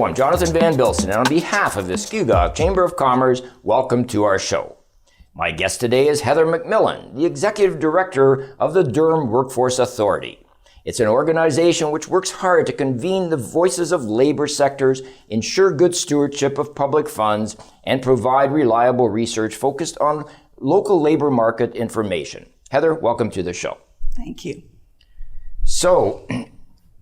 Hello, I'm Jonathan Van Bilsen, and on behalf of the Scugog Chamber of Commerce, welcome to our show. My guest today is Heather McMillan, the Executive Director of the Durham Workforce Authority. It's an organization which works hard to convene the voices of labor sectors, ensure good stewardship of public funds, and provide reliable research focused on local labor market information. Heather, welcome to the show. Thank you. So,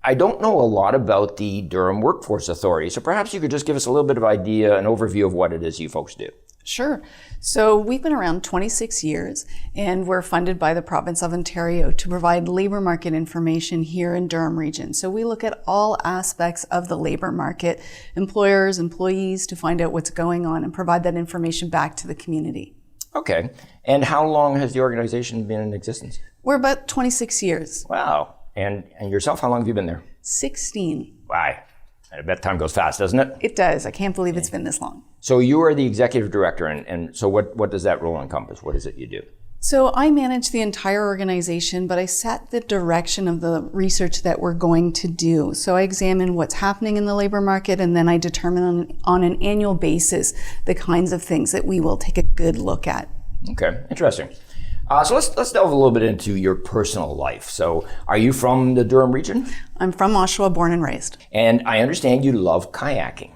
I don't know a lot about the Durham Workforce Authority, so perhaps you could just give us a little bit of idea, an overview of what it is you folks do. Sure. So we've been around 26 years, and we're funded by the province of Ontario to provide labor market information here in Durham Region. So we look at all aspects of the labor market, employers, employees, to find out what's going on and provide that information back to the community. Okay. And how long has the organization been in existence? We're about 26 years. Wow. And yourself, how long have you been there? 16. Wow. I bet time goes fast, doesn't it? It does. I can't believe it's been this long. So you are the executive director, and so what does that role encompass? What is it you do? So I manage the entire organization, but I set the direction of the research that we're going to do. So I examine what's happening in the labor market, and then I determine on an annual basis the kinds of things that we will take a good look at. Okay, interesting. So let's delve a little bit into your personal life. So are you from the Durham region? I'm from Oshawa, born and raised. And I understand you love kayaking.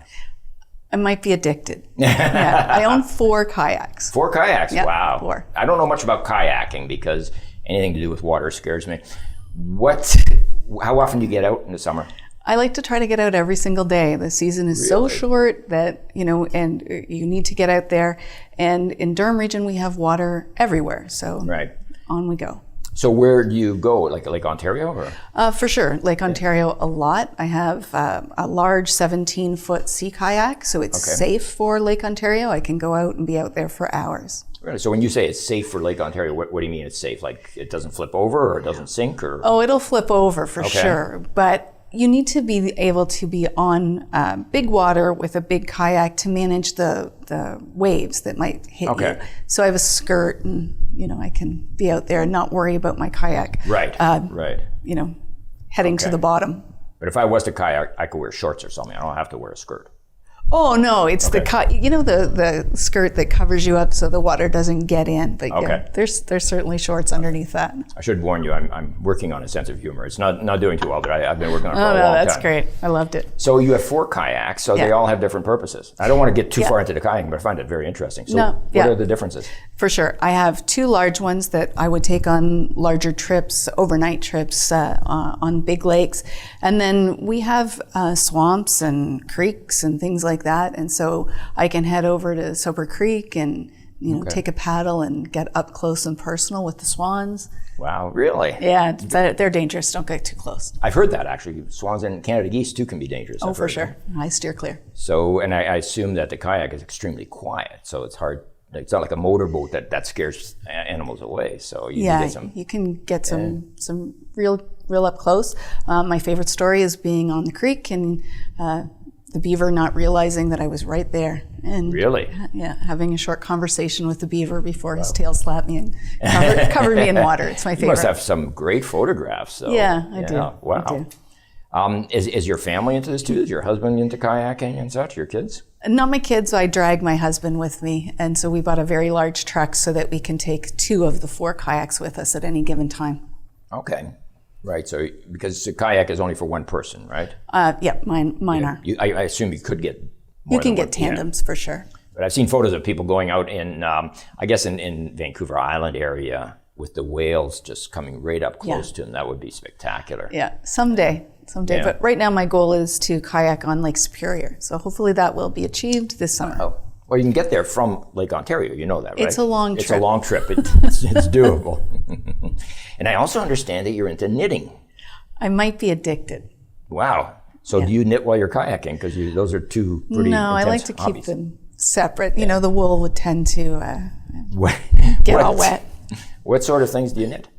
I might be addicted. Yeah, I own 4 kayaks. 4 kayaks? Yep, wow. 4. I don't know much about kayaking because anything to do with water scares me. How often do you get out in the summer? I like to try to get out every single day. The season is so short that, and you need to get out there. And in Durham Region, we have water everywhere. So on we go. So where do you go? Like Lake Ontario? Or? For sure. Lake Ontario a lot. I have a large 17-foot sea kayak, so it's safe for Lake Ontario. I can go out and be out there for hours. Really? So when you say it's safe for Lake Ontario, what do you mean it's safe? Like it doesn't flip over or it doesn't sink? Or? Oh, it'll flip over for sure. But you need to be able to be on big water with a big kayak to manage the waves that might hit you. So I have a skirt, and I can be out there and not worry about my kayak. Right. Heading to the bottom. But if I was to kayak, I could wear shorts or something. I don't have to wear a skirt. Oh no, it's the skirt that covers you up so the water doesn't get in. But yeah, there's certainly shorts underneath that. I should warn you, I'm working on a sense of humor. It's not doing too well, but I've been working on it for a long time. Oh no, that's great. I loved it. So you have 4 kayaks, so they all have different purposes. I don't want to get too far into the kayaking, but I find it very interesting. So what are the differences? For sure. I have 2 large ones that I would take on larger trips, overnight trips on big lakes. And then we have swamps and creeks and things like that. And so I can head over to Soper Creek and take a paddle and get up close and personal with the swans. Wow, really? Yeah, they're dangerous. Don't get too close. I've heard that actually. Swans and Canada geese too can be dangerous. Oh, for sure. I steer clear. So, and I assume that the kayak is extremely quiet, so it's hard. It's not like a motorboat that scares animals away. So you can get some real up close. My favorite story is being on the creek and the beaver not realizing that I was right there. And really? Yeah, having a short conversation with the beaver before his tail slapped me and covered me in water. It's my favorite. You must have some great photographs. So. Yeah, I do. Wow. I do. Is your family into this too? Is your husband into kayaking and such? Your kids? Not my kids. I drag my husband with me. And so we bought a very large truck so that we can take 2 of the 4 kayaks with us at any given time. Okay. Right, so because the kayak is only for one person, right? Yeah, mine are. I assume you could get more. You can get tandems for sure. But I've seen photos of people going out in, I guess in Vancouver Island area with the whales just coming right up close to them. That would be spectacular. Yeah, someday. Yeah. But right now my goal is to kayak on Lake Superior. So hopefully that will be achieved this summer. Oh. Well, you can get there from Lake Ontario, you know that, right? It's a long trip. It's a long trip. It's doable. And I also understand that you're into knitting. I might be addicted. Wow. So do you knit while you're kayaking? Because those are 2 pretty intense I like to hobbies. keep them separate. The wool would tend to get all wet. What sort of things do you knit?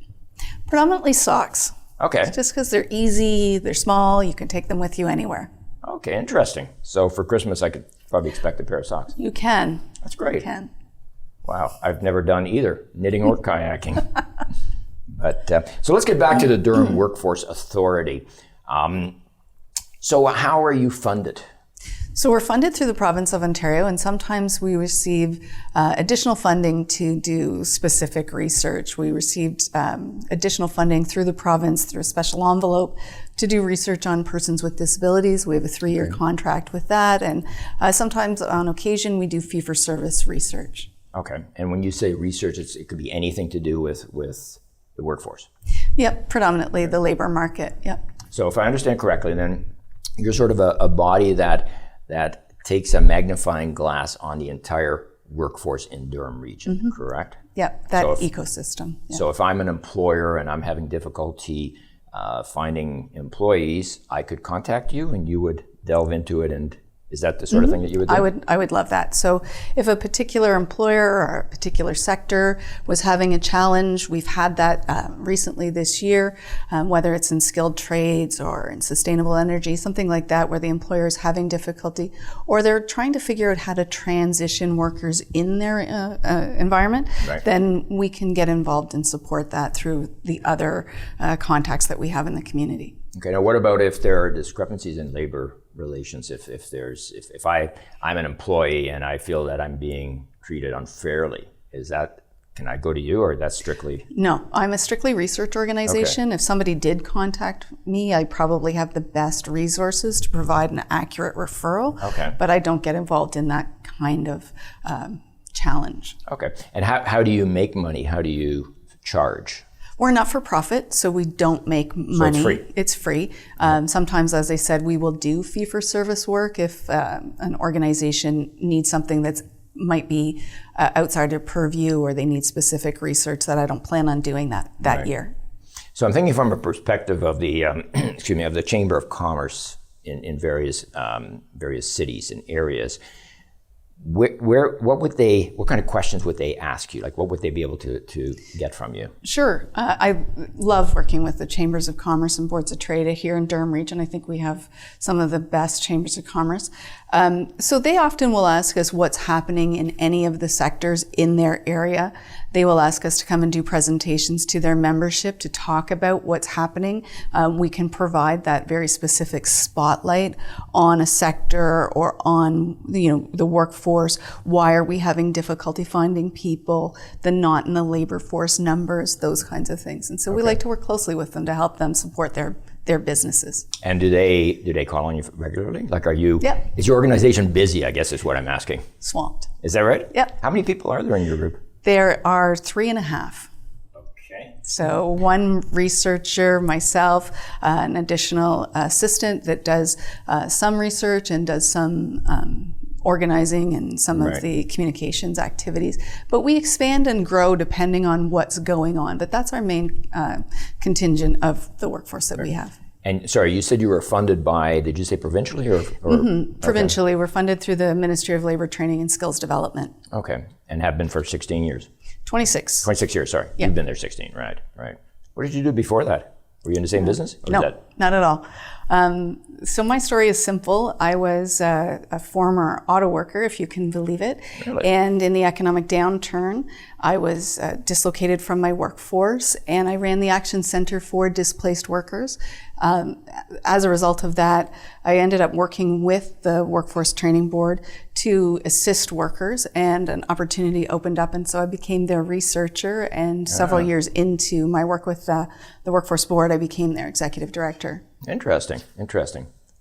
Predominantly socks. Okay. Just because they're easy, they're small, you can take them with you anywhere. Okay, interesting. So for Christmas, I could probably expect a pair of socks. You can. That's great. You can. Wow, I've never done either knitting or kayaking. But so let's get back to the Durham Workforce Authority. So how are you funded? So we're funded through the province of Ontario, and sometimes we receive additional funding to do specific research. We received additional funding through the province through a special envelope to do research on persons with disabilities. We have a 3-year contract with that, and sometimes on occasion we do fee-for-service research. Okay, and when you say research, it could be anything to do with the workforce? Yep, predominantly the labor market, yep. So if I understand correctly, then you're sort of a body that takes a magnifying glass on the entire workforce in Durham Region, correct? Yep, that ecosystem. Yep. So if I'm an employer and I'm having difficulty finding employees, I could contact you and you would delve into it, and is that the sort of thing that you would do? I would love that. So if a particular employer or a particular sector was having a challenge, we've had that recently this year, whether it's in skilled trades or in sustainable energy, something like that, where the employer is having difficulty, or they're trying to figure out how to transition workers in their environment, then we can get involved and support that through the other contacts that we have in the community. Okay, now what about if there are discrepancies in labor relations? If I'm an employee and I feel that I'm being treated unfairly, can I go to you, or that's strictly? No, I'm a strictly research organization. Okay. If somebody did contact me, I probably have the best resources to provide an accurate referral. Okay. But I don't get involved in that kind of challenge. Okay, and how do you make money? How do you charge? We're not-for-profit, so we don't make money. So it's free. Sometimes, as I said, we will do fee-for-service work if an organization needs something that might be outside their purview, or they need specific research that I don't plan on doing that year. So I'm thinking from a perspective of the of the Chamber of Commerce in various cities and areas. What kind of questions would they ask you? Like, what would they be able to get from you? Sure. I love working with the Chambers of Commerce and Boards of Trade here in Durham Region. I think we have some of the best Chambers of Commerce. So they often will ask us what's happening in any of the sectors in their area. They will ask us to come and do presentations to their membership to talk about what's happening. We can provide that very specific spotlight on a sector or on the workforce. Why are we having difficulty finding people? The not in the labor force numbers, those kinds of things. And so we like to work closely with them to help them support their businesses. And do they call on you regularly? Like, Yep. Is your organization busy, I guess is what I'm asking? Swamped. Is that right? Yep. How many people are there in your group? There are 3.5. Okay. So one researcher, myself, an additional assistant that does some research and does some organizing and some of the communications activities. But we expand and grow depending on what's going on. But that's our main contingent of the workforce that we have. And sorry, you said you were funded by, did you say provincially or? Provincially, we're funded through the Ministry of Labor Training and Skills Development. Okay, and have been for 16 years? 26. 26 years, sorry. Yep. You've been there 16, right. What did you do before that? Were you in the same business? No, not at all. So my story is simple. I was a former auto worker, if you can believe it. Really? And in the economic downturn, I was dislocated from my workforce, and I ran the Action Center for Displaced Workers. As a result of that, I ended up working with the Workforce Training Board to assist workers, and an opportunity opened up, and so I became their researcher, and several years into my work with the Workforce Board, I became their executive director. Interesting.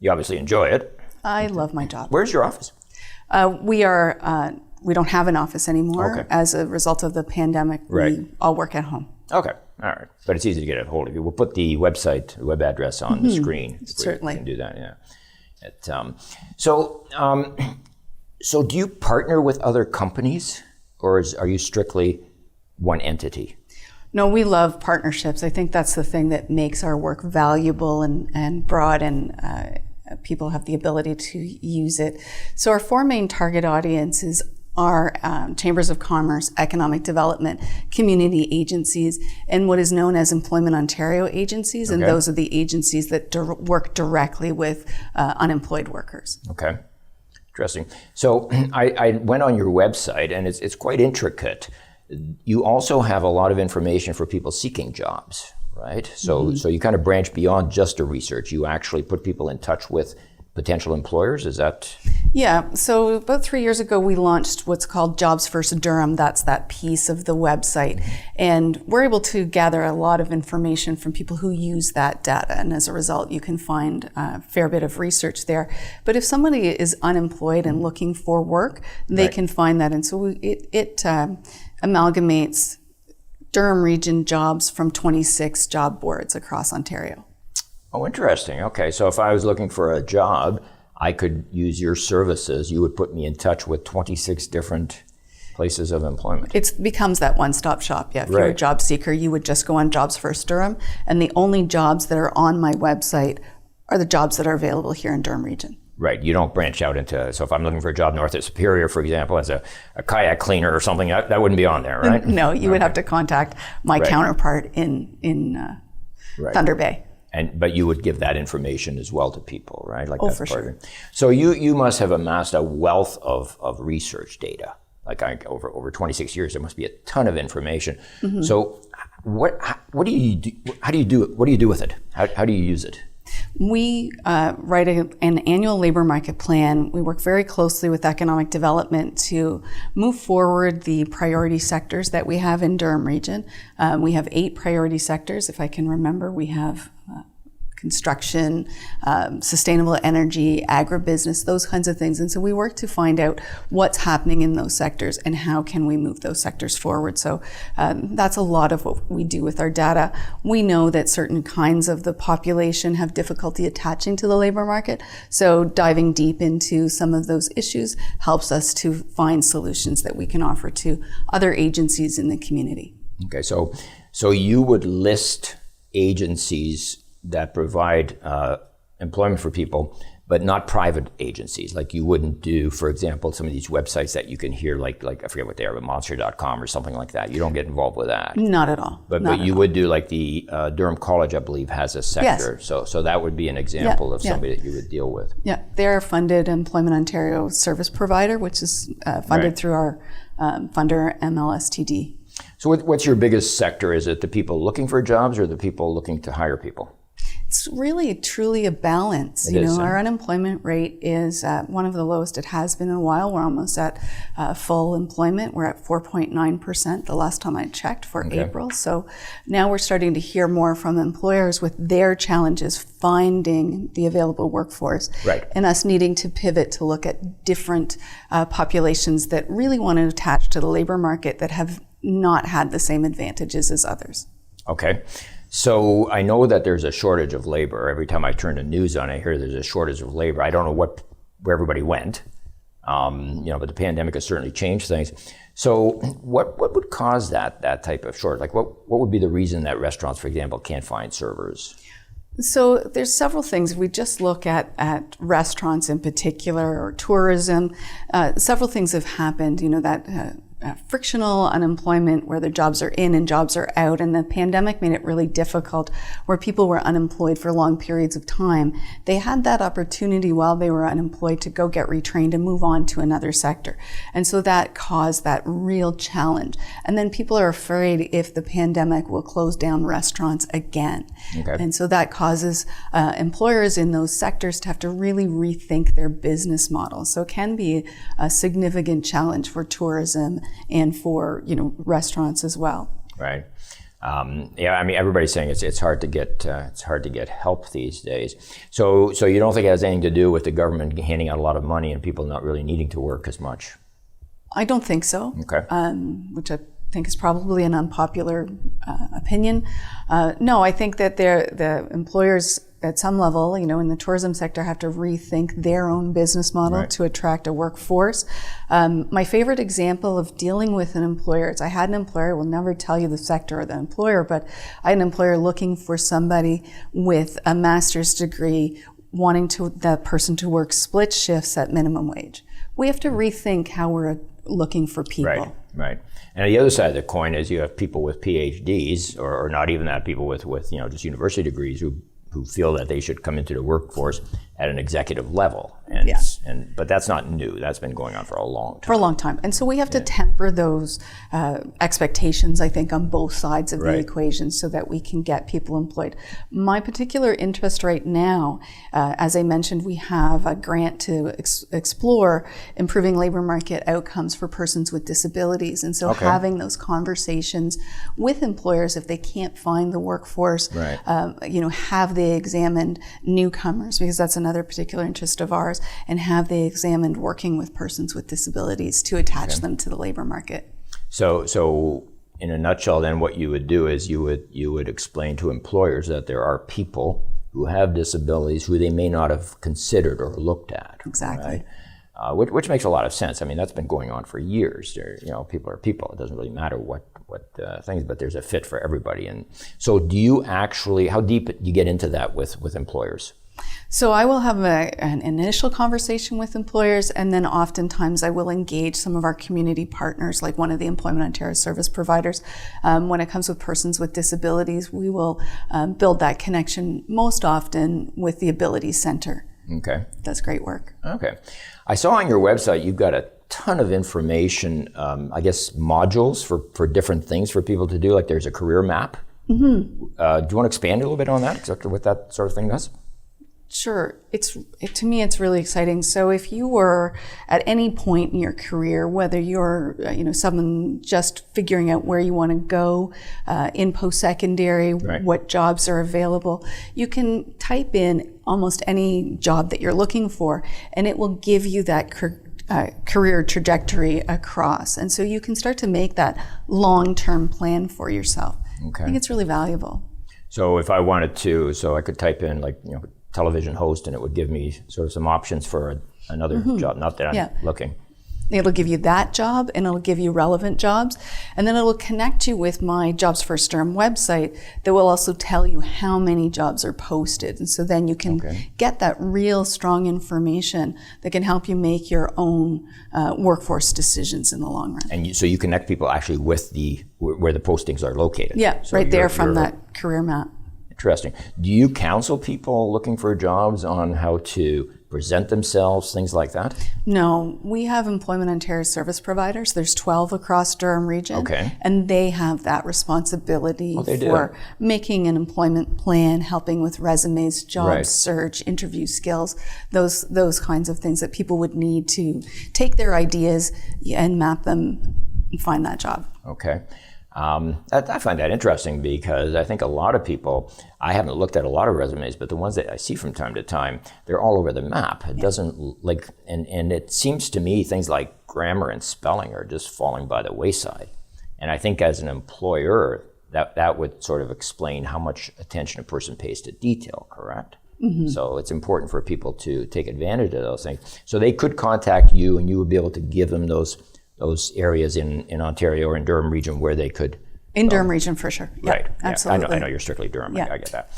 You obviously enjoy it. I love my job. Where's your office? We don't have an office anymore. Okay. As a result of the pandemic. We all work at home. Okay, all right. But it's easy to get a hold of you. We'll put the web address on the screen. Certainly. We can do that, yeah. So do you partner with other companies, or are you strictly one entity? No, we love partnerships. I think that's the thing that makes our work valuable and broad, and people have the ability to use it. So our 4 main target audiences are Chambers of Commerce, Economic Development, community agencies, and what is known as Employment Ontario agencies, and those are the agencies that work directly with unemployed workers. Okay, interesting. So I went on your website, and it's quite intricate. You also have a lot of information for people seeking jobs, right? So you kind of branch beyond just the research. You actually put people in touch with potential employers? Is that? Yeah, so about 3 years ago, we launched what's called Jobs First Durham. That's that piece of the website. And we're able to gather a lot of information from people who use that data. And as a result, you can find a fair bit of research there. But if somebody is unemployed and looking for work, they can find that. And so it amalgamates Durham Region jobs from 26 job boards across Ontario. Oh, interesting. Okay, so if I was looking for a job, I could use your services. You would put me in touch with 26 different places of employment. It becomes that one-stop shop. Yeah, if you're a job seeker, you would just go on Jobs First Durham, and the only jobs that are on my website are the jobs that are available here in Durham Region. Right. You don't branch out into, so if I'm looking for a job north of Superior, for example, as a kayak cleaner or something, that wouldn't be on there, right? No, you would have to contact my counterpart in Thunder Bay. But you would give that information as well to people, right? Like that's for part sure. of it. So you must have amassed a wealth of research data. Like over 26 years, there must be a ton of information. Mm-hmm. So what do you do? How do you do it? What do you do with it? How do you use it? We write an annual labor market plan. We work very closely with economic development to move forward the priority sectors that we have in Durham Region. We have 8 priority sectors, if I can remember. We have construction, sustainable energy, agribusiness, those kinds of things. And so we work to find out what's happening in those sectors and how can we move those sectors forward. So that's a lot of what we do with our data. We know that certain kinds of the population have difficulty attaching to the labor market. So diving deep into some of those issues helps us to find solutions that we can offer to other agencies in the community. Okay, so you would list agencies that provide employment for people, but not private agencies. Like you wouldn't do, for example, some of these websites that you can hear, like I forget what they are, but monster.com or something like that. You don't get involved with that. Not at all. But you would do, like the Durham College, I believe, has a sector. Yes. So that would be an example of somebody that you would deal with. Yeah, they're a funded Employment Ontario service provider, which is funded through our funder MLSTD. So what's your biggest sector? Is it the people looking for jobs or the people looking to hire people? It's really truly a balance. Our unemployment rate is one of the lowest it has been in a while. We're almost at full employment. We're at 4.9% the last time I checked for April. So now we're starting to hear more from employers with their challenges finding the available workforce, and us needing to pivot to look at different populations that really want to attach to the labor market that have not had the same advantages as others. Okay. So I know that there's a shortage of labor. Every time I turn the news on, I hear there's a shortage of labor. I don't know where everybody went, but the pandemic has certainly changed things. So what would cause that type of shortage? Like what would be the reason that restaurants, for example, can't find servers? So there's several things. If we just look at restaurants in particular or tourism, several things have happened, that frictional unemployment where the jobs are in and jobs are out, and the pandemic made it really difficult where people were unemployed for long periods of time. They had that opportunity while they were unemployed to go get retrained and move on to another sector. And so that caused that real challenge. And then people are afraid if the pandemic will close down restaurants again. Okay. And so that causes employers in those sectors to have to really rethink their business models. So it can be a significant challenge for tourism and for restaurants as well. Right. Everybody's saying it's hard to get help these days. So you don't think it has anything to do with the government handing out a lot of money and people not really needing to work as much? I don't think so. Okay. Which I think is probably an unpopular opinion. No, I think that the employers at some level, in the tourism sector have to rethink their own business model to attract a workforce. My favorite example of dealing with an employer is I had an employer, I will never tell you the sector or the employer, but I had an employer looking for somebody with a master's degree wanting that person to work split shifts at minimum wage. We have to rethink how we're looking for people. Right. And the other side of the coin is you have people with PhDs or not even that, people with just university degrees who feel that they should come into the workforce at an executive level. And, Yeah. But that's not new. That's been going on for a long time. For a long time. And so we have to temper those expectations, I think, on both sides of the equation so that we can get people employed. My particular interest right now, as I mentioned, we have a grant to explore improving labor market outcomes for persons with disabilities. And so having those conversations with employers, if they can't find the workforce, have they examined newcomers, because that's another particular interest of ours, and have they examined working with persons with disabilities to attach them to the labor market. So in a nutshell, then what you would do is you would explain to employers that there are people who have disabilities who they may not have considered or looked at. Exactly. Right? Which makes a lot of sense. I mean, that's been going on for years. People are people. It doesn't really matter what things, but there's a fit for everybody. And so do you actually, how deep do you get into that with employers? So I will have an initial conversation with employers, and then oftentimes I will engage some of our community partners, like one of the Employment Ontario service providers. When it comes with persons with disabilities, we will build that connection most often with the Ability Center. Okay. That's great work. Okay. I saw on your website you've got a ton of information, I guess modules for different things for people to do, like there's a career map. Mm-hmm. Do you want to expand a little bit on that, exactly what that sort of thing does? Sure. To me, it's really exciting. So if you were at any point in your career, whether you're, someone just figuring out where you want to go in post-secondary, what jobs are available, you can type in almost any job that you're looking for, and it will give you that career trajectory across. And so you can start to make that long-term plan for yourself. Okay. I think it's really valuable. So if I wanted to, I could type in television host, and it would give me sort of some options for another job. Not that I'm looking. It'll give you that job, and it'll give you relevant jobs, and then it'll connect you with my Jobs First Durham website that will also tell you how many jobs are posted. And so then you can get that real strong information that can help you make your own workforce decisions in the long run. And so you connect people actually with where the postings are located. Yeah, so right there from that career map. Interesting. Do you counsel people looking for jobs on how to present themselves, things like that? No, we have Employment Ontario service providers. There's 12 across Durham Region. Okay. And they have that responsibility for making an employment plan, helping with resumes, job search, interview skills, those kinds of things that people would need to take their ideas and map them and find that job. Okay. I find that interesting because I think a lot of people, I haven't looked at a lot of resumes, but the ones that I see from time to time, they're all over the map. It doesn't and it seems to me things like grammar and spelling are just falling by the wayside. And I think as an employer, that would sort of explain how much attention a person pays to detail, correct? Mm-hmm. So it's important for people to take advantage of those things. So they could contact you and you would be able to give them those areas in Ontario or in Durham Region where they could... In Durham Region, for sure. Yeah, right. Absolutely. I know you're strictly Durham. Yeah. I get that.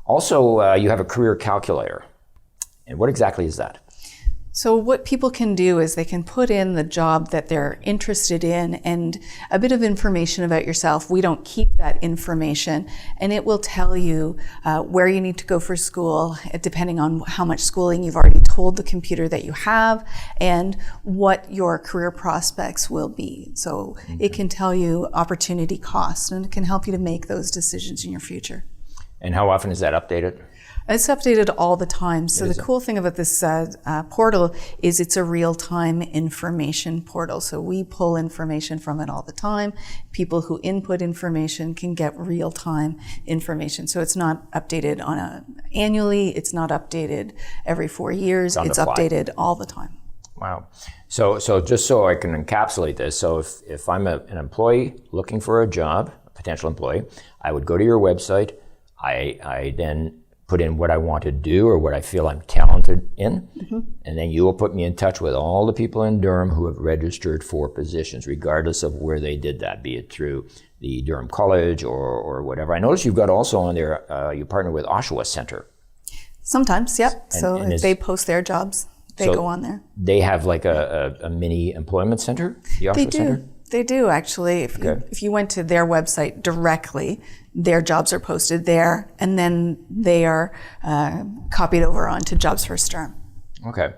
Also, you have a career calculator. And what exactly is that? So what people can do is they can put in the job that they're interested in and a bit of information about yourself. We don't keep that information, and it will tell you where you need to go for school, depending on how much schooling you've already told the computer that you have, and what your career prospects will be. So it can tell you opportunity costs, and it can help you to make those decisions in your future. And how often is that updated? It's updated all the time. So the cool thing about this portal is it's a real-time information portal. So we pull information from it all the time. People who input information can get real-time information. So it's not updated annually. It's not updated every 4 years. It's updated all the time. Wow. So just so I can encapsulate this, so if I'm an employee looking for a job, a potential employee, I would go to your website. I then put in what I want to do or what I feel I'm talented in, and then you will put me in touch with all the people in Durham who have registered for positions, regardless of where they did that, be it through the Durham College or whatever. I notice you've got also on there, you partner with Oshawa Center. Sometimes, yep. So if they post their jobs, they go on there. They have like a mini employment center, the Oshawa Center? They do, actually. If you went to their website directly, their jobs are posted there, and then they are copied over onto Jobs First Durham. Okay.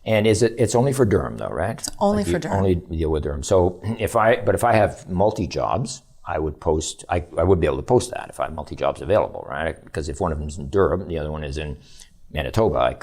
And it's only for Durham though, right? It's only for Durham. Only deal with Durham. So if I have multi-jobs, I would post, I would be able to post that if I have multi-jobs available, right? Because if one of them is in Durham, the other one is in Manitoba,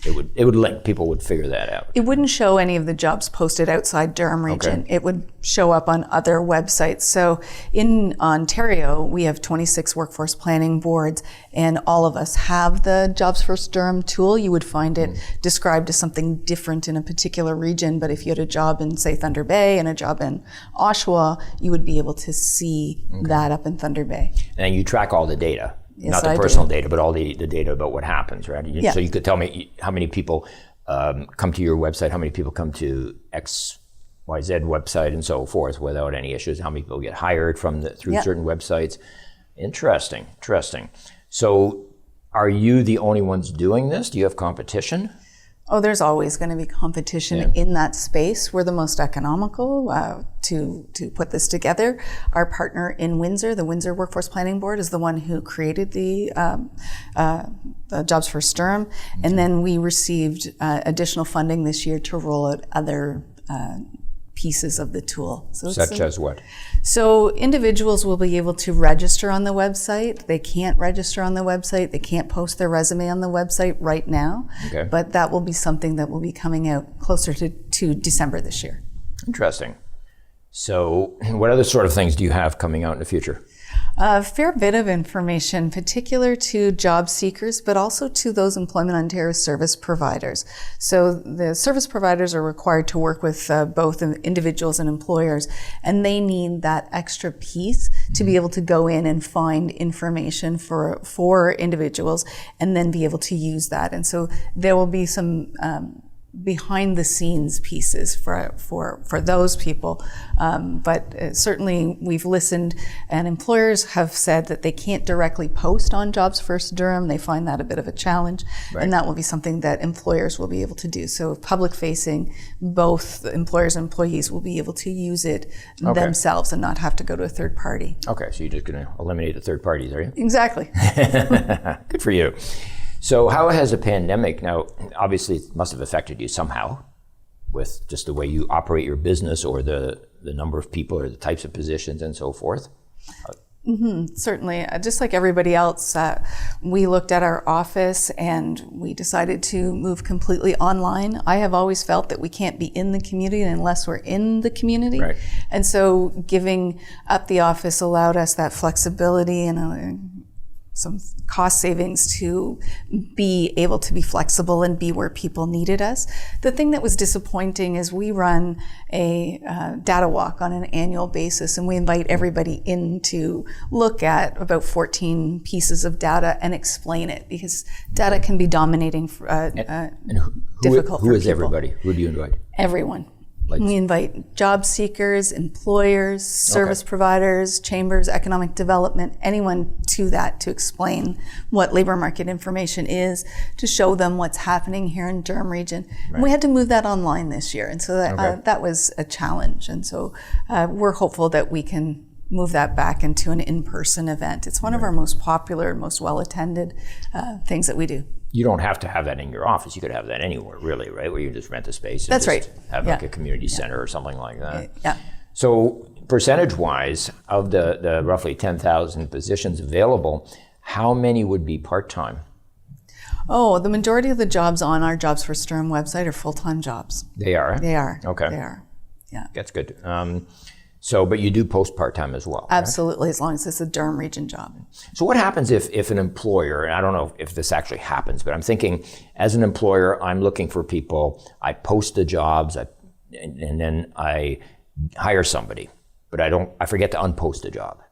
it would link. People would figure that out. It wouldn't show any of the jobs posted outside Durham Region. Okay. It would show up on other websites. So in Ontario, we have 26 workforce planning boards, and all of us have the Jobs First Durham tool. You would find it described as something different in a particular region, but if you had a job in, say, Thunder Bay and a job in Oshawa, you would be able to see that up in Thunder Bay. And you track all the data. Yes, not the personal data, but all the data about what happens, right? So you could tell me how many people come to your website, how many people come to XYZ website and so forth without any issues, how many people get hired through certain websites. Interesting. So are you the only ones doing this? Do you have competition? Oh, there's always going to be competition in that space. We're the most economical to put this together. Our partner in Windsor, the Windsor Workforce Planning Board, is the one who created the Jobs First Durham. And then we received additional funding this year to roll out other pieces of the tool. Such as what? So individuals will be able to register on the website. They can't register on the website. They can't post their resume on the website right now. Okay. But that will be something that will be coming out closer to December this year. Interesting. So what other sort of things do you have coming out in the future? A fair bit of information, particular to job seekers, but also to those Employment Ontario service providers. So the service providers are required to work with both individuals and employers, and they need that extra piece to be able to go in and find information for individuals and then be able to use that. And so there will be some behind the scenes pieces for those people. But certainly we've listened, and employers have said that they can't directly post on Jobs First Durham. They find that a bit of a challenge. Right. And that will be something that employers will be able to do. So public facing, both employers and employees will be able to use it themselves and not have to go to a third party. Okay, so you're just going to eliminate the third parties, are you? Exactly. Good for you. So how has the pandemic, now obviously it must have affected you somehow with just the way you operate your business or the number of people or the types of positions and so forth? Certainly. Just like everybody else, we looked at our office and we decided to move completely online. I have always felt that we can't be in the community unless we're in the community. Right. And so giving up the office allowed us that flexibility and some cost savings to be able to be flexible and be where people needed us. The thing that was disappointing is we run a data walk on an annual basis, and we invite everybody in to look at about 14 pieces of data and explain it, because data can be dominating, difficult for people. Who is everybody? Who do you invite? Everyone. We invite job seekers, employers, service providers, chambers, economic development, anyone to that to explain what labor market information is, to show them what's happening here in Durham Region. Right. We had to move that online this year, and so that was a challenge. And so we're hopeful that we can move that back into an in-person event. It's one of our most popular, most well-attended things that we do. You don't have to have that in your office. You could have that anywhere, really, right? Where you just rent a space and have like a community center or something like that. Yeah. So percentage-wise, of the roughly 10,000 positions available, how many would be part-time? Oh, the majority of the jobs on our Jobs First Durham website are full-time jobs. They are? They are. Okay. They are, yeah. That's good. But you do post part-time as well. Absolutely, right? As long as it's a Durham Region job. So what happens if an employer, and I don't know if this actually happens, but I'm thinking as an employer, I'm looking for people, I post the jobs, and then I hire somebody, but I forget to unpost the job.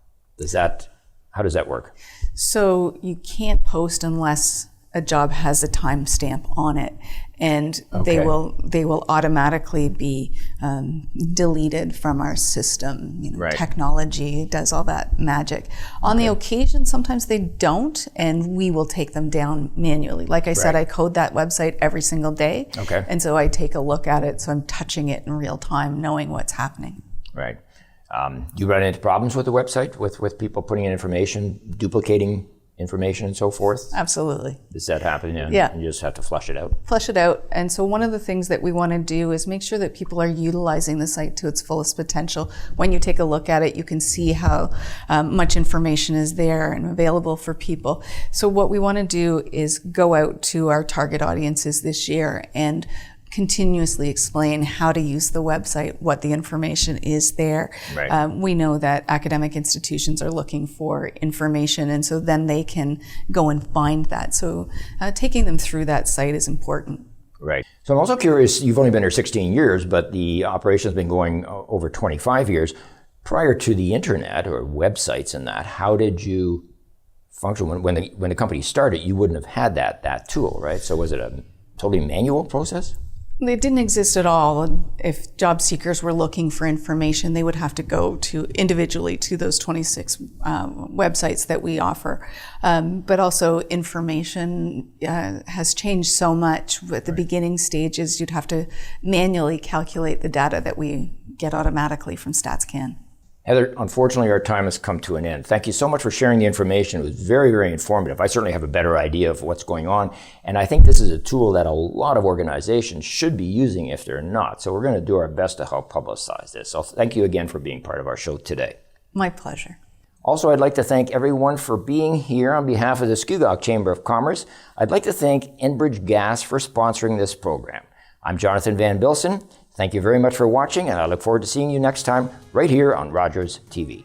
How does that work? So you can't post unless a job has a timestamp on it, and they will automatically be deleted from our system. Technology does all that magic. On the occasion, sometimes they don't, and we will take them down manually. Like I said, I code that website every single day, and so I take a look at it, so I'm touching it in real time, knowing what's happening. Right. Do you run into problems with the website, with people putting in information, duplicating information and so forth? Absolutely. Does that happen? Yeah. You just have to flush it out? Flush it out. And so one of the things that we want to do is make sure that people are utilizing the site to its fullest potential. When you take a look at it, you can see how much information is there and available for people. So what we want to do is go out to our target audiences this year and continuously explain how to use the website, what the information is there. Right. We know that academic institutions are looking for information, and so then they can go and find that. So taking them through that site is important. Right. So I'm also curious, you've only been here 16 years, but the operation's been going over 25 years. Prior to the internet or websites and that, how did you function? When the company started, you wouldn't have had that tool, right? So was it a totally manual process? They didn't exist at all. If job seekers were looking for information, they would have to go to individually to those 26 websites that we offer. But also information has changed so much. At the beginning stages, you'd have to manually calculate the data that we get automatically from StatsCan. Heather, unfortunately, our time has come to an end. Thank you so much for sharing the information. It was very, very informative. I certainly have a better idea of what's going on. And I think this is a tool that a lot of organizations should be using if they're not. So we're going to do our best to help publicize this. So thank you again for being part of our show today. My pleasure. Also, I'd like to thank everyone for being here on behalf of the Scugog Chamber of Commerce. I'd like to thank Enbridge Gas for sponsoring this program. I'm Jonathan Van Bilsen. Thank you very much for watching, and I look forward to seeing you next time right here on Rogers TV.